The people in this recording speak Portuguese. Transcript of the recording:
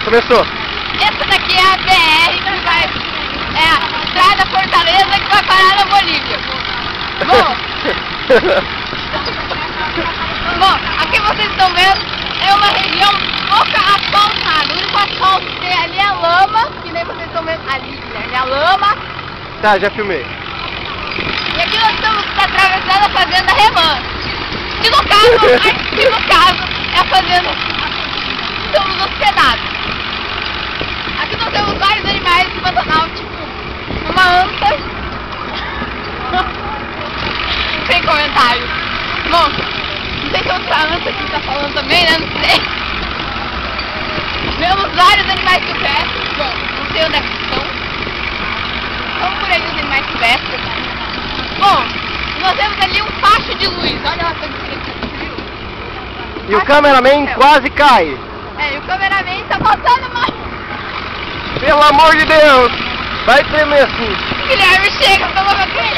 Começou. Essa daqui é a BR que vai... É a Estrada Fortaleza que vai parar na Bolívia. Bom, aqui vocês estão vendo, é uma região pouca asfaltada. O único asfalto que tem ali é a lama, que nem vocês estão vendo ali, é a lama. Tá, já filmei. E aqui nós estamos atravessando a fazenda Remanso. Que no caso é a fazenda que estamos hospedados. Aqui nós temos vários animais de Pantanal, tipo uma anta. Sem comentários. Bom, não sei se é outra anta que está falando também, né? Não sei. Vemos vários animais silvestres. Bom, não sei onde é que estão. Estão por aí os animais silvestres. Bom, nós temos ali um facho de luz. Olha lá, e o cameraman quase cai. É, e o cameraman tá faltando mais. Pelo amor de Deus! Vai tremer assim. Guilherme, chega, pelo amor de Deus.